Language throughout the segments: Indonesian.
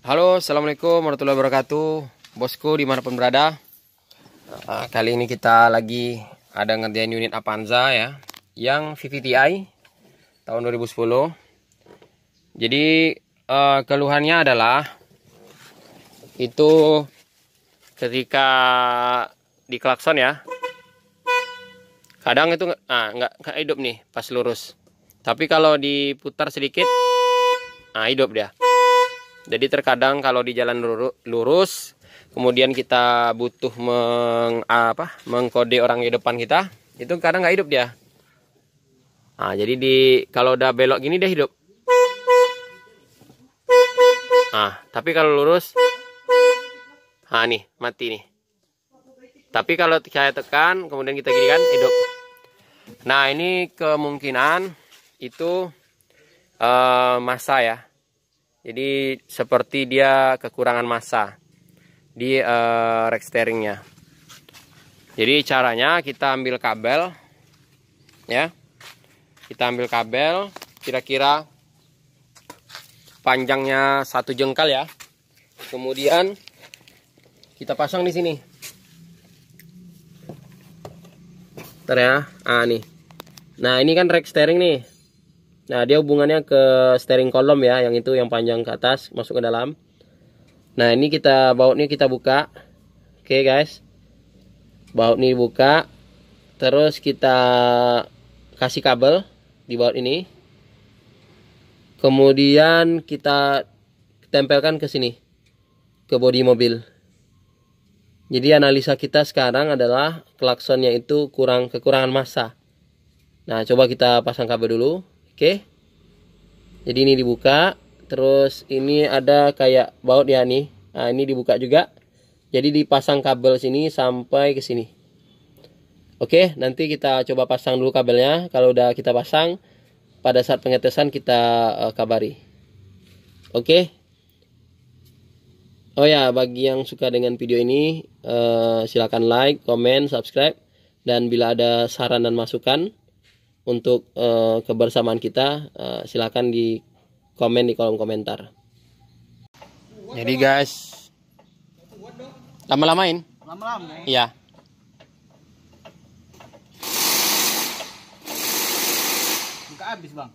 Halo, assalamualaikum warahmatullahi wabarakatuh, bosku dimanapun berada. Kali ini kita lagi ada ngerjain unit Avanza ya, yang VVTi tahun 2010. Jadi keluhannya adalah itu ketika diklakson ya, kadang itu nggak hidup nih pas lurus. Tapi kalau diputar sedikit, hidup dia. Jadi terkadang kalau di jalan lurus, kemudian kita butuh mengkode orang di depan kita, itu kadang nggak hidup dia. Jadi kalau udah belok gini dia hidup. Tapi kalau lurus, nih mati nih. Tapi kalau saya tekan, kemudian kita gini kan hidup. Nah ini kemungkinan itu massa ya. Jadi seperti dia kekurangan massa di rack steeringnya. Jadi caranya kita ambil kabel ya. Kita ambil kabel kira-kira panjangnya 1 jengkal ya. Kemudian kita pasang di sini. Bentar ya. Nih. Nah, ini kan rack steering nih. Nah, dia hubungannya ke steering column ya, yang itu yang panjang ke atas masuk ke dalam. Nah, ini bautnya kita buka. Oke, guys. Baut ini buka. Terus kita kasih kabel di baut ini. Kemudian kita tempelkan ke sini, ke bodi mobil. Jadi analisa kita sekarang adalah klaksonnya itu kekurangan massa. Nah, coba kita pasang kabel dulu. Oke, jadi ini dibuka, terus ini ada kayak baut ya nih. Nah, ini dibuka juga. Jadi dipasang kabel sini sampai ke sini. Oke, nanti kita coba pasang dulu kabelnya. Kalau udah kita pasang, pada saat pengetesan kita kabari. Oke. Oh ya, bagi yang suka dengan video ini, silakan like, comment, subscribe, dan bila ada saran dan masukan untuk kebersamaan kita, silakan di komen di kolom komentar. Jadi guys, lama-lamain? Lama-lama. Iya. Buka habis bang?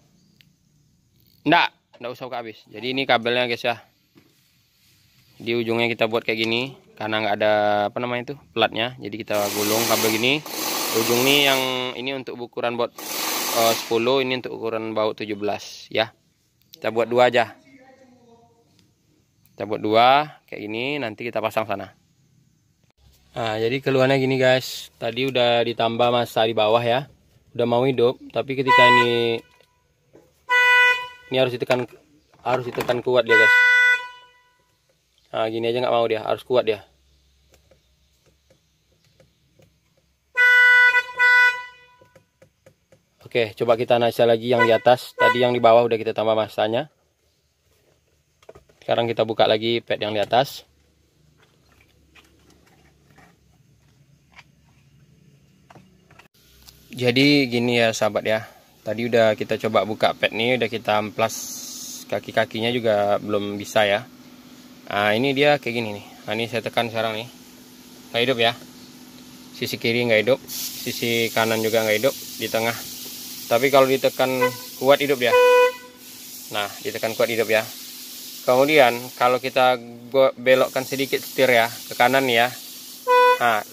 Nggak usah buka habis. Jadi ini kabelnya guys ya. Di ujungnya kita buat kayak gini, karena nggak ada platnya. Jadi kita gulung kabel gini. Ujung nih yang ini untuk ukuran baut 10, ini untuk ukuran baut 17 ya. Kita buat 2 aja. Kita buat 2 kayak gini, nanti kita pasang sana. Jadi keluhannya gini guys. Tadi udah ditambah massa di bawah ya. Udah mau hidup, tapi ketika ini harus ditekan kuat dia guys. Gini aja nggak mau dia, harus kuat dia. Oke, coba kita analisa lagi yang di atas. Tadi yang di bawah udah kita tambah massanya. Sekarang kita buka lagi pad yang di atas. Jadi gini ya sahabat ya. Tadi udah kita coba buka pad nih, udah kita amplas kaki-kakinya juga belum bisa ya. Ini dia kayak gini nih. Ini saya tekan sekarang nih. Nggak hidup ya. Sisi kiri nggak hidup, sisi kanan juga nggak hidup, di tengah. Tapi kalau ditekan kuat hidup ya. Nah, ditekan kuat hidup ya. Kemudian kalau kita belokkan sedikit setir ya ke kanan ya.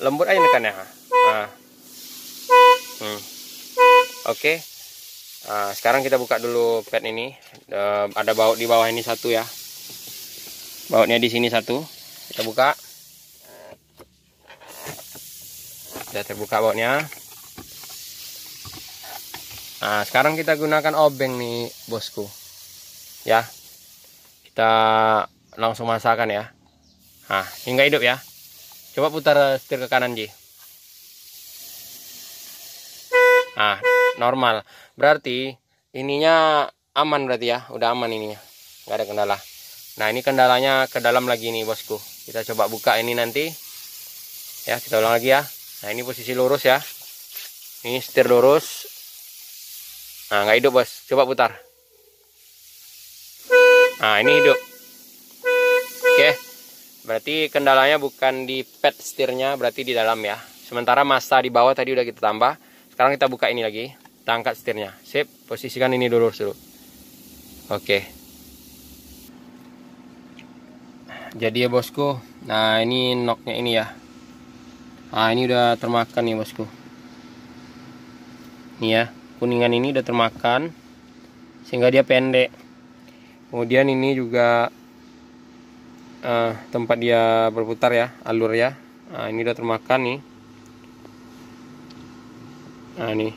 Lembut aja tekannya. Oke. Sekarang kita buka dulu pad ini. Ada baut di bawah ini satu ya. Bautnya di sini satu. Kita buka. Sudah terbuka bautnya. Sekarang kita gunakan obeng nih bosku ya. Kita langsung masakkan ya. Ini nggak hidup ya. Coba putar setir ke kanan Ji. Normal. Berarti ininya aman berarti ya. Udah aman ininya, nggak ada kendala. Nah ini kendalanya ke dalam lagi nih bosku. Kita coba buka ini nanti ya. Kita ulang lagi ya. Nah ini posisi lurus ya. Ini setir lurus. Nggak hidup bos, coba putar. Ini hidup. Oke, berarti kendalanya bukan di pad setirnya, berarti di dalam ya. Sementara massa di bawah tadi udah kita tambah. Sekarang kita buka ini lagi, kita angkat setirnya. Sip, posisikan ini dulu. Oke. Jadi ya bosku, nah ini knocknya ini ya. Nah ini udah termakan nih bosku. Nih ya, kuningan ini udah termakan sehingga dia pendek. Kemudian ini juga tempat dia berputar ya, alur ya. Nah ini udah termakan nih. Nah ini,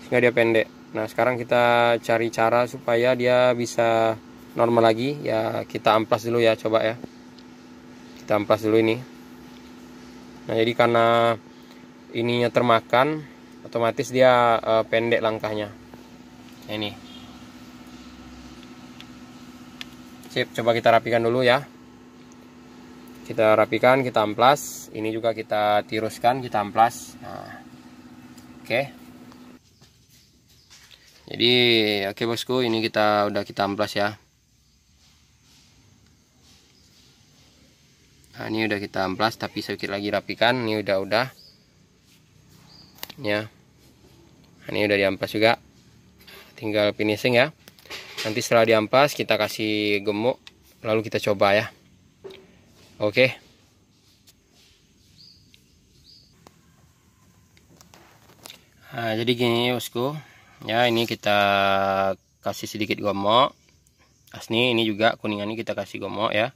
sehingga dia pendek. Nah sekarang kita cari cara supaya dia bisa normal lagi ya. Kita amplas dulu ya, coba ya. Kita amplas dulu ini. Nah jadi karena ininya termakan, otomatis dia pendek langkahnya. Nah, ini sip, coba kita rapikan dulu ya. Kita rapikan, kita amplas. Ini juga kita tiruskan, kita amplas. Nah, oke. Jadi oke bosku, ini udah kita amplas ya. Nah ini udah kita amplas, tapi sedikit lagi rapikan. Ini udah ya. Nah, ini udah diamplas juga, tinggal finishing ya. Nanti setelah diamplas kita kasih gemuk, lalu kita coba ya. Oke. Nah jadi gini bosku ya, ini kita kasih sedikit gemuk. Asni ini juga kuningan ini kita kasih gemuk ya.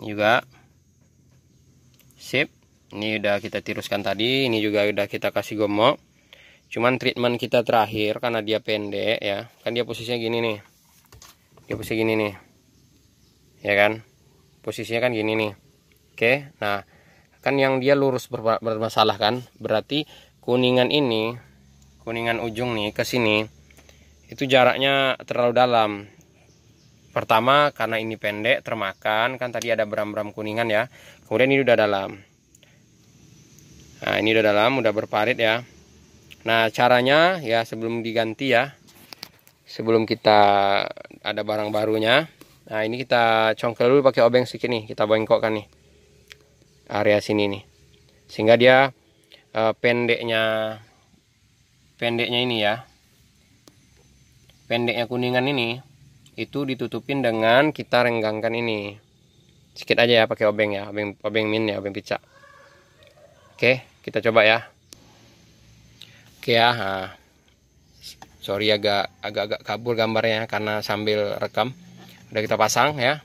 Ini juga sip. Ini udah kita tiruskan tadi, ini juga udah kita kasih gemuk. Cuman treatment kita terakhir karena dia pendek ya, kan dia posisinya gini nih. Dia posisi gini nih. Ya kan? Posisinya kan gini nih. Oke. Nah, kan yang dia lurus bermasalah kan? Berarti kuningan ini, kuningan ujung nih ke sini itu jaraknya terlalu dalam. Pertama karena ini pendek termakan, kan tadi ada beram-beram kuningan ya. Kemudian ini udah dalam. Nah, ini udah dalam, udah berparit ya. Nah, caranya ya sebelum diganti ya, sebelum kita ada barang barunya. Nah, ini kita congkel dulu pakai obeng sedikit nih, kita bengkokkan nih area sini nih. Sehingga dia pendeknya ini ya. Pendeknya kuningan ini itu ditutupin dengan kita renggangkan ini. Sedikit aja ya pakai obeng ya, obeng min ya, obeng picak. Oke, kita coba ya. Oke ya. Nah, sorry agak kabur gambarnya karena sambil rekam. Udah kita pasang ya.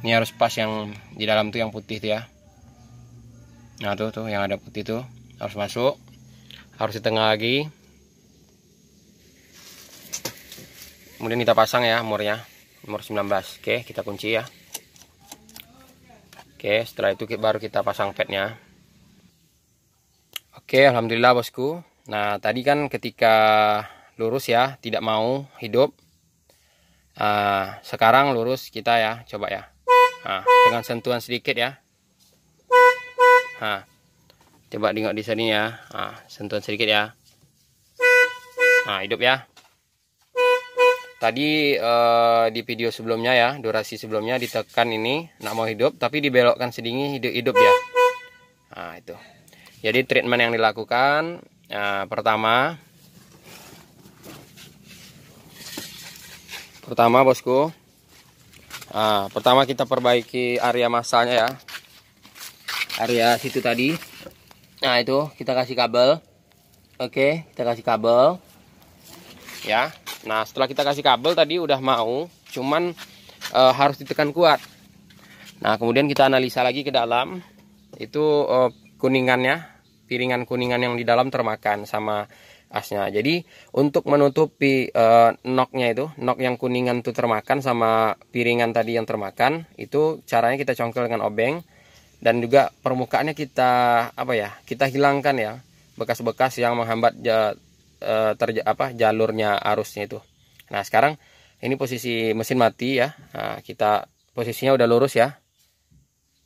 Ini harus pas yang di dalam tuh yang putih tuh ya. Nah tuh yang ada putih tuh harus masuk. Harus di tengah lagi. Kemudian kita pasang ya umurnya, umur 19. Oke, kita kunci ya. Oke, setelah itu baru kita pasang padnya. Oke, alhamdulillah bosku. Nah tadi kan ketika lurus ya tidak mau hidup. Sekarang lurus kita ya, coba ya. Nah, dengan sentuhan sedikit ya. Nah, coba tengok di sini ya. Nah, sentuhan sedikit ya. Nah, hidup ya. Tadi di video sebelumnya ya, durasi sebelumnya ditekan ini nak mau hidup, tapi dibelokkan sedikit hidup ya. Nah, itu. Jadi treatment yang dilakukan pertama bosku. Pertama kita perbaiki area massanya ya. Area situ tadi. Nah, itu kita kasih kabel. Oke, kita kasih kabel. Ya. Nah, setelah kita kasih kabel tadi udah mau, cuman harus ditekan kuat. Nah, kemudian kita analisa lagi ke dalam. Itu kuningannya, piringan kuningan yang di dalam termakan sama asnya. Jadi untuk menutupi knocknya itu, knock yang kuningan itu termakan sama piringan tadi yang termakan, itu caranya kita congkel dengan obeng. Dan juga permukaannya kita kita hilangkan ya, bekas-bekas yang menghambat jalurnya arusnya itu. Nah sekarang ini posisi mesin mati ya. Nah, kita posisinya udah lurus ya,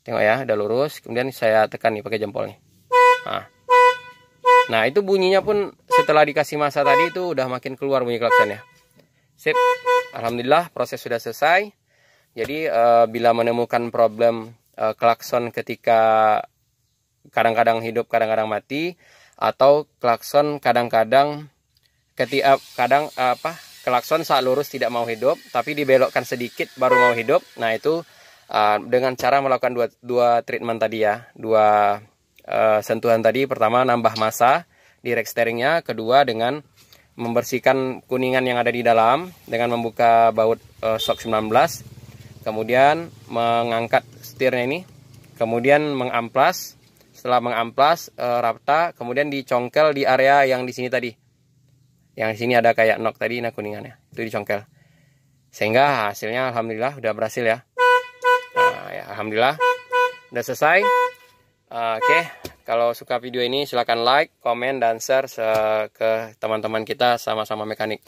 tengok ya, udah lurus. Kemudian saya tekan nih pakai jempol nih. Nah itu bunyinya pun setelah dikasih massa tadi itu udah makin keluar bunyi klaksonnya. Sip, alhamdulillah proses sudah selesai. Jadi bila menemukan problem klakson ketika kadang-kadang hidup, kadang-kadang mati, atau klakson kadang-kadang klakson saat lurus tidak mau hidup, tapi dibelokkan sedikit baru mau hidup. Nah itu dengan cara melakukan dua treatment tadi ya, dua sentuhan tadi. Pertama nambah massa di rack steeringnya, kedua dengan membersihkan kuningan yang ada di dalam dengan membuka baut shock 19, kemudian mengangkat setirnya ini, kemudian mengamplas. Setelah mengamplas rata, kemudian dicongkel di area yang di sini tadi. Yang di sini ada kayak knock tadi, nah kuningannya itu dicongkel. Sehingga hasilnya alhamdulillah udah berhasil ya. Nah, ya alhamdulillah udah selesai. Oke, kalau suka video ini silahkan like, komen, dan share ke teman-teman kita sama-sama mekanik.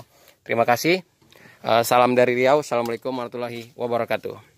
Terima kasih. Salam dari Riau. Assalamualaikum warahmatullahi wabarakatuh.